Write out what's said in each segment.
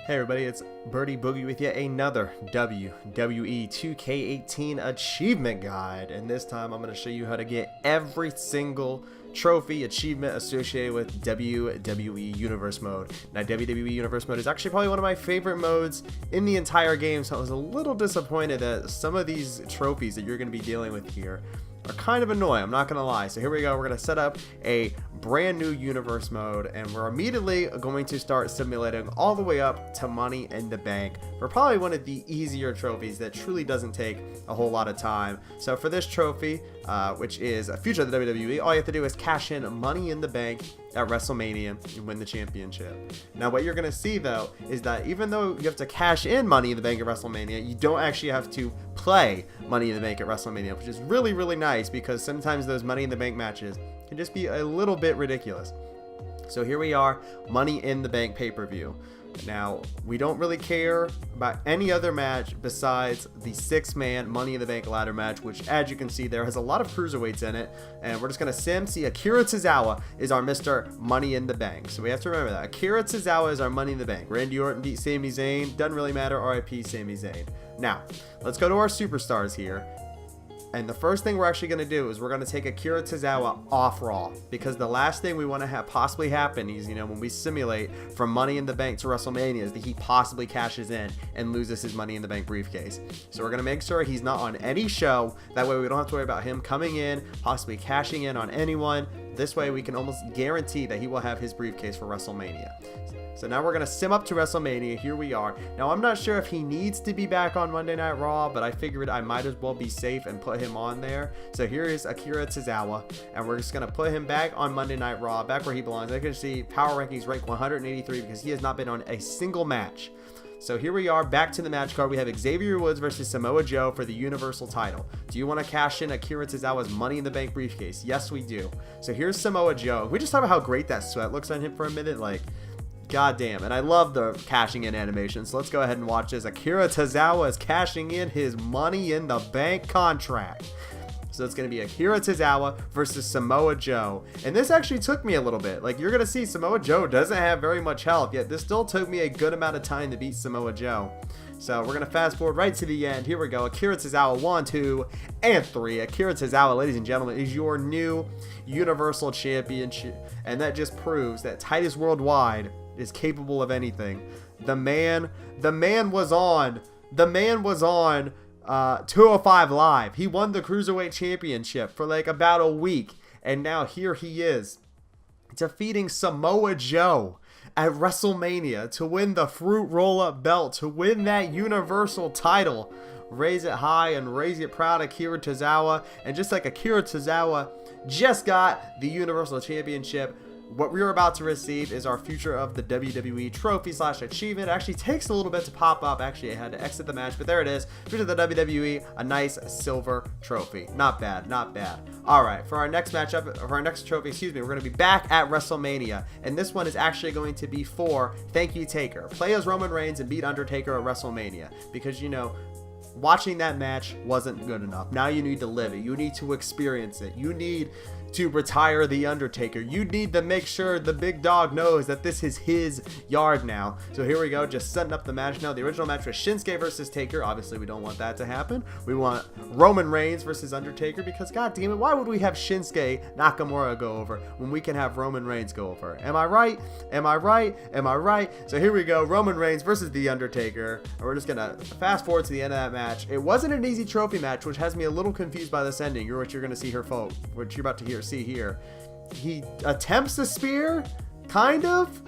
Hey everybody, it's Birdie Boogie with yet another WWE 2K18 achievement guide, and this time I'm going to show you how to get every single trophy achievement associated with WWE Universe Mode. Now, WWE Universe Mode is actually probably one of my favorite modes in the entire game, so I was a little disappointed that some of these trophies that you're going to be dealing with here are kind of annoying, I'm not gonna lie. So here we go, we're gonna set up a brand new universe mode, and we're immediately going to start simulating all the way up to Money in the Bank for probably one of the easier trophies that truly doesn't take a whole lot of time. So for this trophy, which is a future of the WWE, all you have to do is cash in Money in the Bank at WrestleMania and win the championship. Now what you're gonna see though is that even though you have to cash in Money in the Bank at WrestleMania, you don't actually have to play Money in the Bank at WrestleMania, which is really nice, because sometimes those Money in the Bank matches can just be a little bit ridiculous. So here we are, Money in the Bank pay-per-view. Now, we don't really care about any other match besides the 6-man Money in the Bank ladder match, which, as you can see, there has a lot of cruiserweights in it, and we're just going to see Akira Tozawa is our Mr. Money in the Bank. So we have to remember that. Akira Tozawa is our Money in the Bank. Randy Orton beat Sami Zayn. Doesn't really matter. RIP Sami Zayn. Now, let's go to our superstars here. And the first thing we're actually going to do is we're going to take Akira Tozawa off Raw, because the last thing we want to have possibly happen is, when we simulate from Money in the Bank to WrestleMania, is that he possibly cashes in and loses his Money in the Bank briefcase. So we're going to make sure he's not on any show. That way we don't have to worry about him coming in, possibly cashing in on anyone. This way we can almost guarantee that he will have his briefcase for WrestleMania. So now we're going to sim up to WrestleMania. Here we are. Now, I'm not sure if he needs to be back on Monday Night Raw, but I figured I might as well be safe and put him on there. So here is Akira Tozawa, and we're just going to put him back on Monday Night Raw, back where he belongs. I can see Power Rankings rank 183 because he has not been on a single match. So here we are, back to the match card. We have Xavier Woods versus Samoa Joe for the Universal title. Do you want to cash in Akira Tozawa's Money in the Bank briefcase? Yes, we do. So here's Samoa Joe. Can we just talk about how great that sweat looks on him for a minute? Like, god damn. And I love the cashing in animation. So let's go ahead and watch this. Akira Tozawa is cashing in his Money in the Bank contract. So it's going to be Akira Tozawa versus Samoa Joe. And this actually took me a little bit. Like, you're going to see Samoa Joe doesn't have very much health, yet this still took me a good amount of time to beat Samoa Joe. So we're going to fast forward right to the end. Here we go. Akira Tozawa, 1, 2, and 3. Akira Tozawa, ladies and gentlemen, is your new Universal Champion. And that just proves that Titus Worldwide is capable of anything. The man was on 205 Live. He won the Cruiserweight Championship for like about a week, and now here he is defeating Samoa Joe at WrestleMania to win the Fruit Roll-Up belt, to win that Universal title. Raise it high and raise it proud, Akira Tozawa. And just like Akira Tozawa just got the Universal Championship, what we're about to receive is our Future of the WWE trophy / achievement. It actually takes a little bit to pop up. Actually, I had to exit the match, but there it is. Future of the WWE, a nice silver trophy. Not bad, not bad. All right, for our next matchup, for our next trophy, we're going to be back at WrestleMania, and this one is actually going to be for Thank You Taker. Play as Roman Reigns and beat Undertaker at WrestleMania, because watching that match wasn't good enough. Now you need to live it. You need to experience it. You need to retire the Undertaker. You need to make sure the big dog knows that this is his yard now. So here we go, just setting up the match now. The original match was Shinsuke versus Taker. Obviously, we don't want that to happen. We want Roman Reigns versus Undertaker, because god damn it, why would we have Shinsuke Nakamura go over when we can have Roman Reigns go over? Am I right? Am I right? Am I right? So here we go, Roman Reigns versus the Undertaker. And we're just gonna fast forward to the end of that match. It wasn't an easy trophy match, which has me a little confused by this ending. What you're gonna see here, folks. What you're about to see here. He attempts a spear, kind of.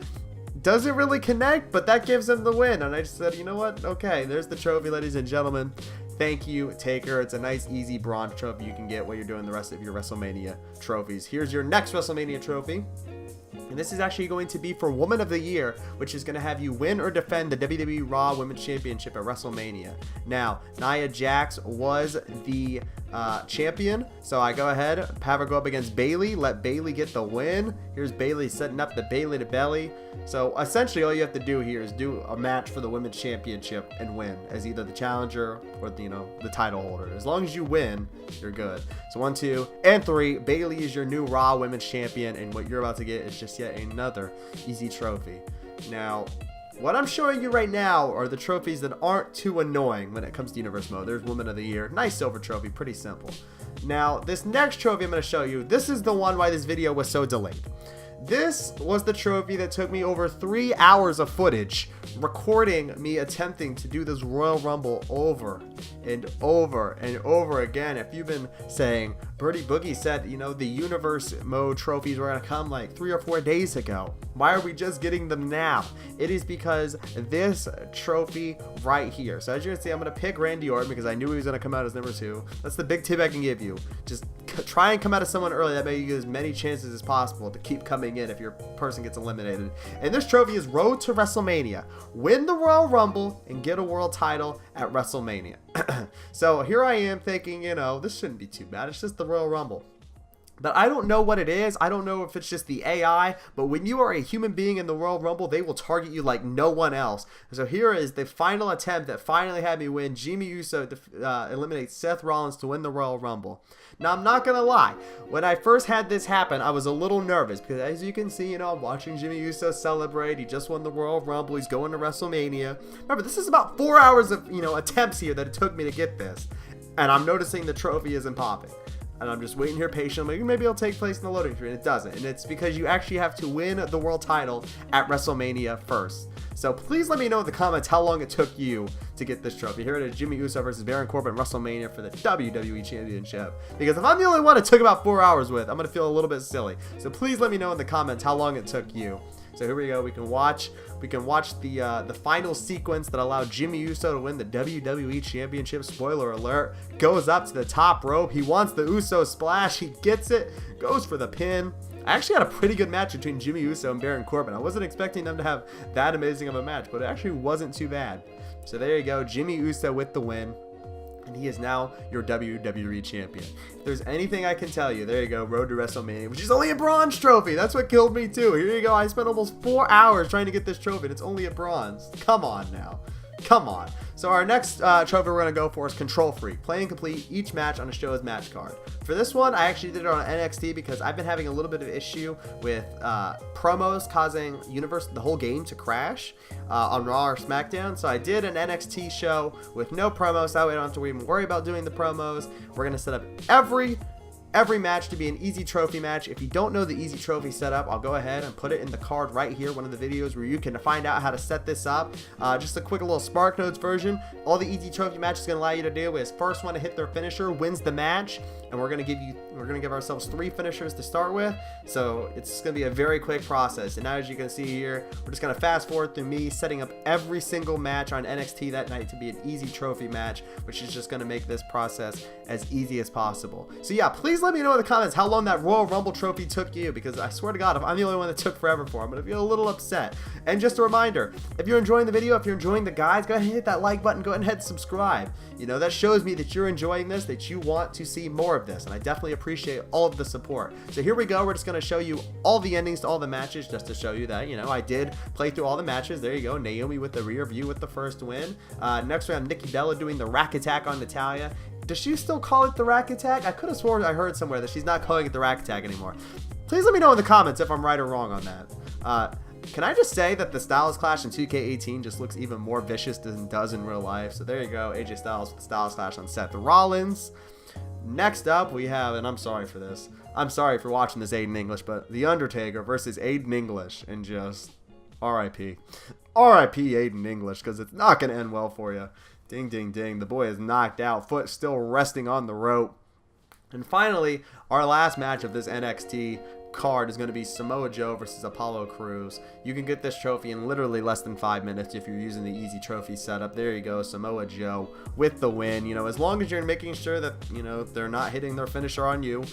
Doesn't really connect, but that gives him the win. And I just said, you know what? Okay, there's the trophy, ladies and gentlemen. Thank you, Taker. It's a nice, easy bronze trophy you can get while you're doing the rest of your WrestleMania trophies. Here's your next WrestleMania trophy. And this is actually going to be for Woman of the Year, which is going to have you win or defend the WWE Raw Women's Championship at WrestleMania. Now, Nia Jax was the champion, so I go ahead, have her go up against Bayley, let Bayley get the win. Here's Bayley setting up the Bayley to Belly. So essentially all you have to do here is do a match for the Women's Championship and win as either the challenger or the title holder. As long as you win, you're good. So 1, 2, and 3, Bayley is your new Raw Women's Champion, and what you're about to get is just yet another easy trophy. Now, what I'm showing you right now are the trophies that aren't too annoying when it comes to Universe Mode. There's Woman of the Year. Nice silver trophy. Pretty simple. Now, this next trophy I'm going to show you, this is the one why this video was so delayed. This was the trophy that took me over 3 hours of footage recording me attempting to do this Royal Rumble over and over and over again. If you've been saying, Birdie Boogie said, you know, the Universe Mode trophies were going to come like 3 or 4 days ago. Why are we just getting them now? It is because this trophy right here. So as you can see, I'm going to pick Randy Orton because I knew he was going to come out as number 2. That's the big tip I can give you. Just try and come out as someone early. That may give you as many chances as possible to keep coming in if your person gets eliminated. And this trophy is Road to WrestleMania. Win the Royal Rumble and get a world title at WrestleMania. So here I am thinking, you know, this shouldn't be too bad. It's just the Royal Rumble. But I don't know what it is. I don't know if it's just the AI. But when you are a human being in the Royal Rumble, they will target you like no one else. So here is the final attempt that finally had me win. Jimmy Uso eliminates Seth Rollins to win the Royal Rumble. Now, I'm not going to lie. When I first had this happen, I was a little nervous. Because as you can see, you know, I'm watching Jimmy Uso celebrate. He just won the Royal Rumble. He's going to WrestleMania. Remember, this is about 4 hours of, you know, attempts here that it took me to get this. And I'm noticing the trophy isn't popping. And I'm just waiting here patiently. Maybe it'll take place in the loading screen. It doesn't. And it's because you actually have to win the world title at WrestleMania first. So please let me know in the comments how long it took you to get this trophy. Here it is, Jimmy Uso versus Baron Corbin WrestleMania for the WWE Championship. Because if I'm the only one it took about 4 hours with, I'm going to feel a little bit silly. So please let me know in the comments how long it took you. So here we go. We can watch the final sequence that allowed Jimmy Uso to win the WWE Championship. Spoiler alert. Goes up to the top rope. He wants the Uso splash. He gets it. Goes for the pin. I actually had a pretty good match between Jimmy Uso and Baron Corbin. I wasn't expecting them to have that amazing of a match, but it actually wasn't too bad. So there you go. Jimmy Uso with the win. And he is now your WWE champion. If there's anything I can tell you, there you go, Road to WrestleMania, which is only a bronze trophy. That's what killed me too. Here you go. I spent almost 4 hours trying to get this trophy, and it's only a bronze. Come on now. Come on. So our next trophy we're going to go for is Control Freak. Play and complete each match on a show's match card. For this one, I actually did it on NXT because I've been having a little bit of issue with promos causing the whole game to crash on Raw or SmackDown. So I did an NXT show with no promos. That way I don't have to even worry about doing the promos. We're going to set up every match to be an easy trophy match. If you don't know the easy trophy setup, I'll go ahead and put it in the card right here, one of the videos where you can find out how to set this up. Just a quick little Spark Notes version. All the easy trophy match is going to allow you to do is first one to hit their finisher wins the match, and we're going to give ourselves 3 finishers to start with. So it's going to be a very quick process. And now as you can see here, we're just going to fast forward through me setting up every single match on NXT that night to be an easy trophy match, which is just going to make this process as easy as possible. So yeah, please let me know in the comments how long that Royal Rumble trophy took you, because I swear to God, if I'm the only one that took forever for, I'm going to feel a little upset. And just a reminder, if you're enjoying the video, if you're enjoying the guides, go ahead and hit that like button, go ahead and subscribe. You know, that shows me that you're enjoying this, that you want to see more of this, and I definitely appreciate all of the support. So here we go. We're just going to show you all the endings to all the matches just to show you that, you know, I did play through all the matches. There you go. Naomi with the rear view with the first win. Next we have Nikki Bella doing the rack attack on Natalya. Does she still call it the rack attack? I could have sworn I heard somewhere that she's not calling it the rack attack anymore. Please let me know in the comments if I'm right or wrong on that. Can I just say that the Styles Clash in 2K18 just looks even more vicious than it does in real life? So there you go. AJ Styles with the Styles Clash on Seth Rollins. Next up, we have, and I'm sorry for this. I'm sorry for watching this Aiden English, but The Undertaker versus Aiden English, and just RIP. RIP Aiden English, because it's not going to end well for you. Ding, ding, ding. The boy is knocked out. Foot still resting on the rope. And finally, our last match of this NXT card is going to be Samoa Joe versus Apollo Crews. You can get this trophy in literally less than 5 minutes if you're using the easy trophy setup. There you go, Samoa Joe with the win. You know, as long as you're making sure that, you know, they're not hitting their finisher on you.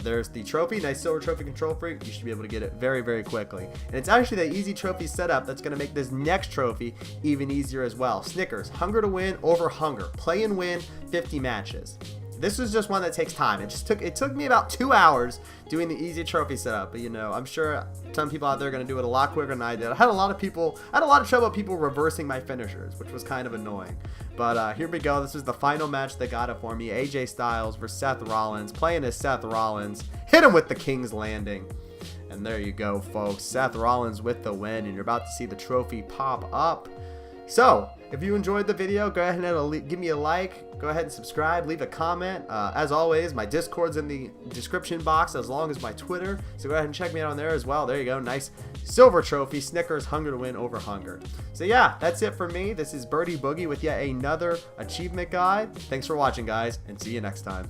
There's the trophy, nice silver trophy, Control Freak. You should be able to get it very, very quickly. And it's actually that easy trophy setup that's going to make this next trophy even easier as well. Snickers, Hunger to Win over Hunger. Play and win 50 matches. This was just one that takes time. It took me about 2 hours doing the easy trophy setup, but you know, I'm sure some people out there are going to do it a lot quicker than I did. I had a lot of trouble people reversing my finishers, which was kind of annoying. But here we go. This is the final match that got it for me. AJ Styles versus Seth Rollins, playing as Seth Rollins. Hit him with the King's Landing. And there you go, folks. Seth Rollins with the win, and you're about to see the trophy pop up. So, if you enjoyed the video, go ahead and give me a like. Go ahead and subscribe. Leave a comment. As always, my Discord's in the description box, as long as my Twitter. So go ahead and check me out on there as well. There you go. Nice silver trophy. Snickers, hunger to win over hunger. So yeah, that's it for me. This is Birdie Boogie with yet another achievement guide. Thanks for watching, guys, and see you next time.